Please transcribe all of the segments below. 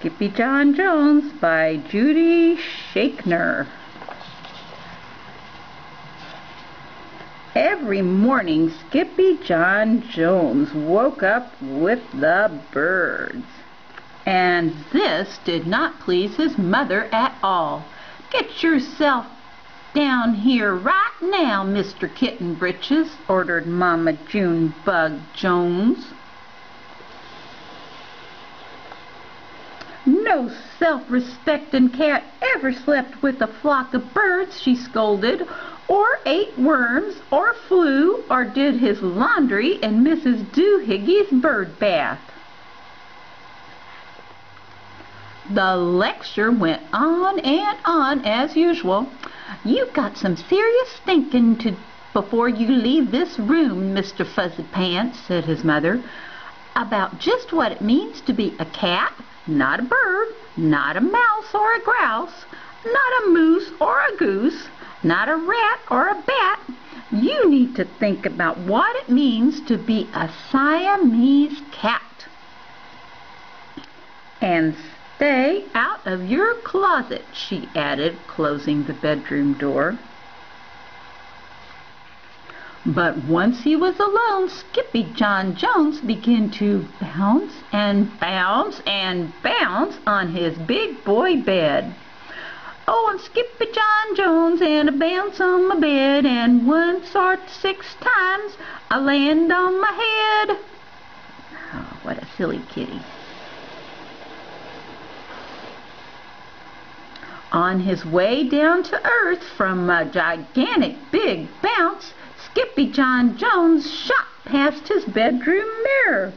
Skippyjon Jones by Judy Shakner. Every morning, Skippyjon Jones woke up with the birds. And this did not please his mother at all. "Get yourself down here right now, Mr. Kitten Britches," ordered Mama Junebug Jones. "No self-respecting cat ever slept with a flock of birds," she scolded, "or ate worms, or flew, or did his laundry in Mrs. Doohiggy's bird bath." The lecture went on and on as usual. "You've got some serious thinking to before you leave this room, Mr. Fuzzy Pants," said his mother, "about just what it means to be a cat, not a bird, not a mouse or a grouse, not a moose or a goose, not a rat or a bat. You need to think about what it means to be a Siamese cat. And stay out of your closet," she added, closing the bedroom door. But once he was alone, Skippyjon Jones began to bounce and bounce and bounce on his big boy bed. "Oh, I'm Skippyjon Jones, and I bounce on my bed, and once or 6 times I land on my head." Oh, what a silly kitty. On his way down to earth from a gigantic big bounce, Skippyjon Jones shot past his bedroom mirror.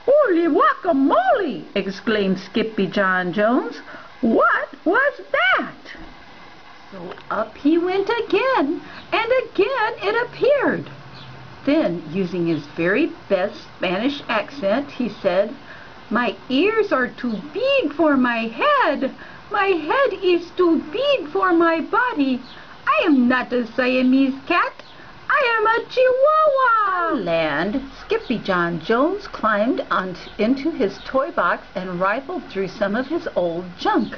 "Holy guacamole!" exclaimed Skippyjon Jones. "What was that?" So up he went again, and again it appeared. Then, using his very best Spanish accent, he said, "My ears are too big for my head. My head is too big for my body. I am not a Siamese cat. I am a Chihuahua." Land, Skippyjon Jones climbed into his toy box and rifled through some of his old junk.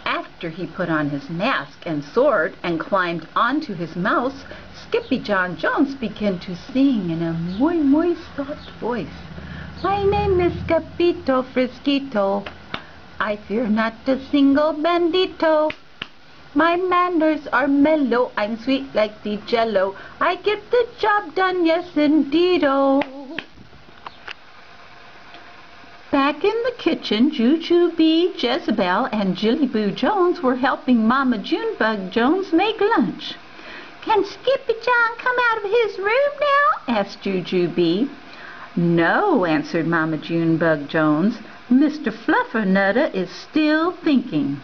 After he put on his mask and sword and climbed onto his mouse, Skippyjon Jones began to sing in a muy soft voice. "My name is Scapito Frisquito. I fear not a single bandito. My manners are mellow, I'm sweet like the jello. I get the job done, yes indeed-o." Back in the kitchen, Jujubee, Jezebel, and Jillyboo Jones were helping Mama Junebug Jones make lunch. "Can Skippyjon come out of his room now?" asked Jujubee. "No," answered Mama Junebug Jones. "Mr. Fluffernutter is still thinking."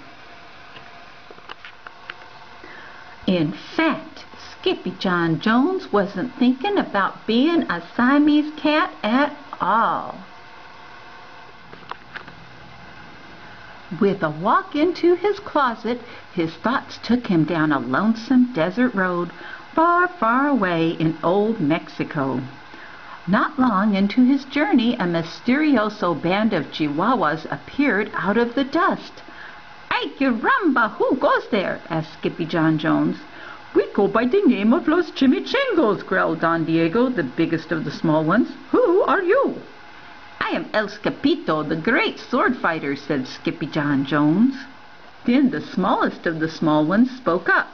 In fact, Skippyjon Jones wasn't thinking about being a Siamese cat at all. With a walk into his closet, his thoughts took him down a lonesome desert road, far away in old Mexico. Not long into his journey, a mysterioso band of Chihuahuas appeared out of the dust. "Ay, caramba, who goes there?" asked Skippyjon Jones. "We go by the name of Los Chimichangos," growled Don Diego, the biggest of the small ones. "Who are you?" "I am El Scapito, the great sword fighter," said Skippyjon Jones. Then the smallest of the small ones spoke up.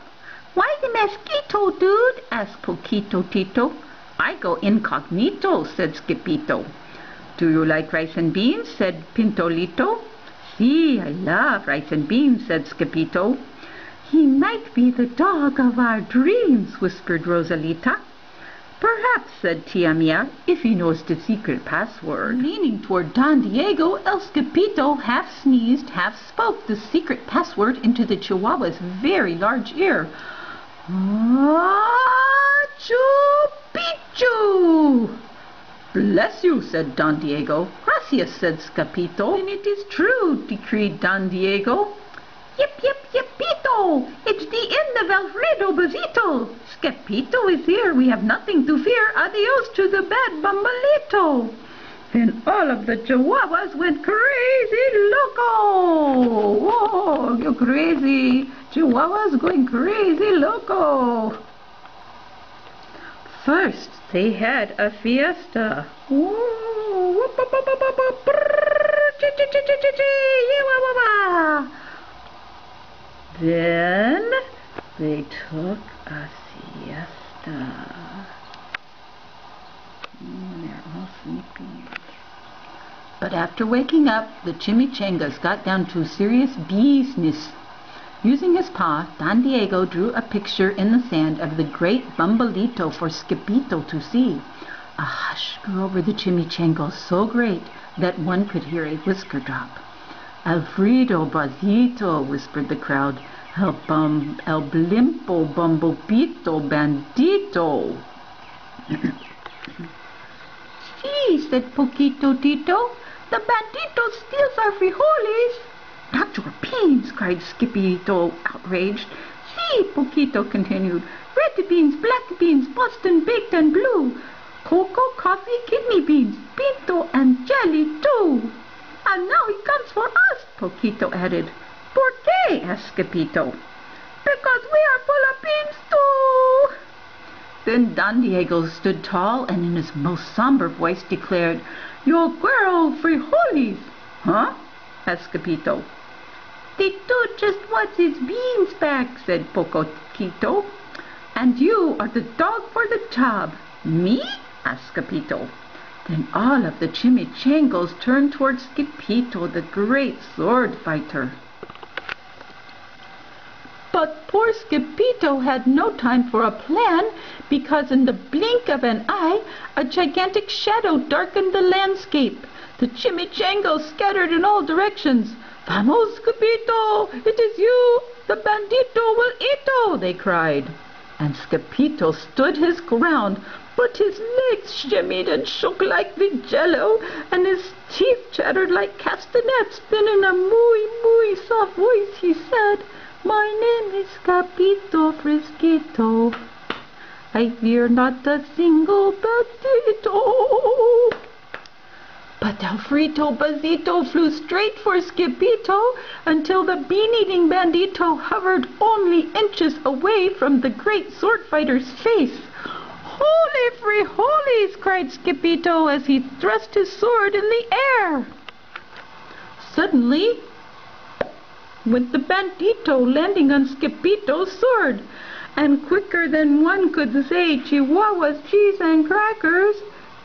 "Why the mosquito, dude?" asked Poquito Tito. "I go incognito," said Skippito. "Do you like rice and beans?" said Pintolito. "See, I love rice and beans," said Skippito. "He might be the dog of our dreams," whispered Rosalita. "Perhaps," said Tia Mia, "if he knows the secret password." Leaning toward Don Diego, El Scapito half sneezed, half spoke the secret password into the Chihuahua's very large ear. "Machu Picchu!" "Bless you," said Don Diego. "Gracias," said Scapito. "And it is true," decreed Don Diego. "Yip, yip, yippito! It's the end of Alfredo Bazito. Scapito is here. We have nothing to fear. Adios to the bad bumbalito." Then all of the chihuahuas went crazy loco. Whoa, you crazy chihuahuas going crazy loco. First, they had a fiesta. Then they took a siesta. They're all sleepy. But after waking up, the chimichangas got down to serious business. Using his paw, Don Diego drew a picture in the sand of the great Bumblito for Skippyjo to see. A hush grew over the chimichangos so great that one could hear a whisker drop. Alfredo Bazito, whispered the crowd. El blimpo bumblepito bandito. See, said Poquito Tito, the bandito steals our frijoles. Not your beans, cried Skippyjo, outraged. See, Poquito continued, red beans, black beans, Boston baked and blue, cocoa, coffee, kidney beans, pinto and jelly too. And now he comes for us, Poquito added. ¿Por qué? asked Skippyjo. Because we are full of beans too. Then Don Diego stood tall and in his most somber voice declared, Yo quiero frijoles. Huh? asked Skippyjo. Tito just wants his beans back, said Poquito. And you are the dog for the job. Me? asked Skippyjo. Then all of the chimichangos turned toward Skippyjo, the great sword fighter. But poor Skippyjo had no time for a plan, because in the blink of an eye, a gigantic shadow darkened the landscape. The chimichangos scattered in all directions. Vamos, Skippyjo, it is you! The bandito will eat, they cried. And Skippyjo stood his ground, but his legs shimmied and shook like the jello, and his teeth chattered like castanets. Then in a muy soft voice he said, My name is Capito Frisquito. I fear not a single bandito. But Alfredo Bazito flew straight for Skippyjo until the bean-eating bandito hovered only inches away from the great sword fighter's face. Holy frijoles, cried Skippyjo as he thrust his sword in the air. Suddenly went the bandito, landing on Skippyjo's sword, and quicker than one could say chihuahuas, cheese, and crackers,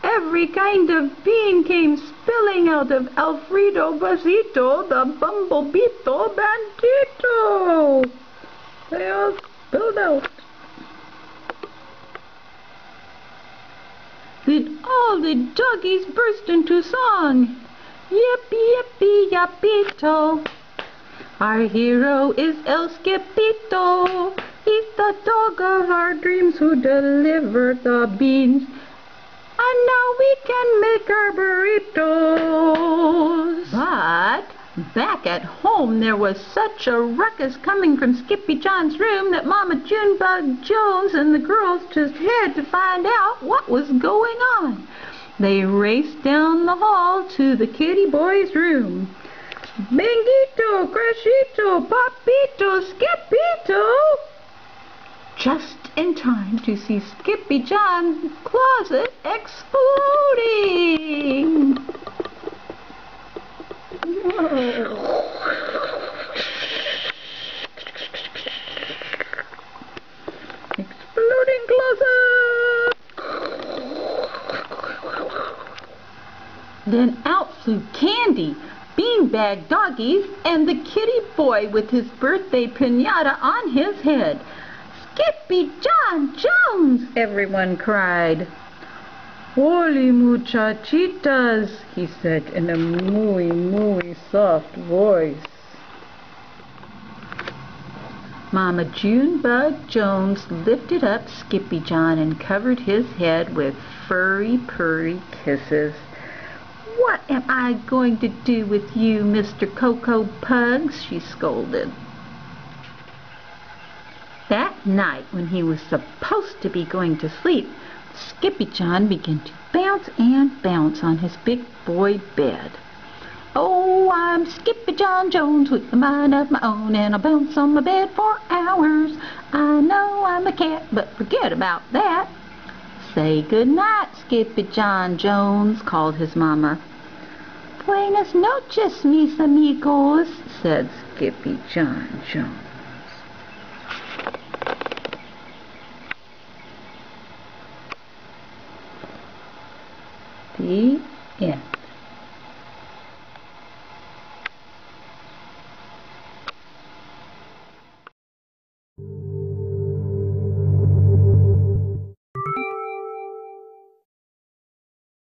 every kind of bean came spilling out of Alfredo Bazito, the Bumblebito bandito. They all spilled out. Then all the doggies burst into song. Yippee, yippee, yappito. Our hero is El Skippyjo. He's the dog of our dreams who delivered the beans. And now we can make our burritos. But back at home there was such a ruckus coming from Skippyjon's room that Mama Junebug Jones and the girls just had to find out what was going on. They raced down the hall to the kitty boy's room. Benguito, Crashito, Papito, Skippyjo! Just in time to see Skippyjon's closet exploding. Exploding closet. Then out flew Candy, beanbag doggies, and the kitty boy with his birthday piñata on his head. Skippyjon Jones! Everyone cried. Holy muchachitas, he said in a muy soft voice. Mama Junebug Jones lifted up Skippyjon and covered his head with furry, purry kisses. What am I going to do with you, Mr. Cocoa Pugs? She scolded. That night, when he was supposed to be going to sleep, Skippyjon began to bounce and bounce on his big boy bed. Oh, I'm Skippyjon Jones with a mind of my own, and I'll bounce on my bed for hours. I know I'm a cat, but forget about that. Say good night, Skippyjon Jones, called his mama. Buenas noches, mis amigos, said Skippyjon Jones.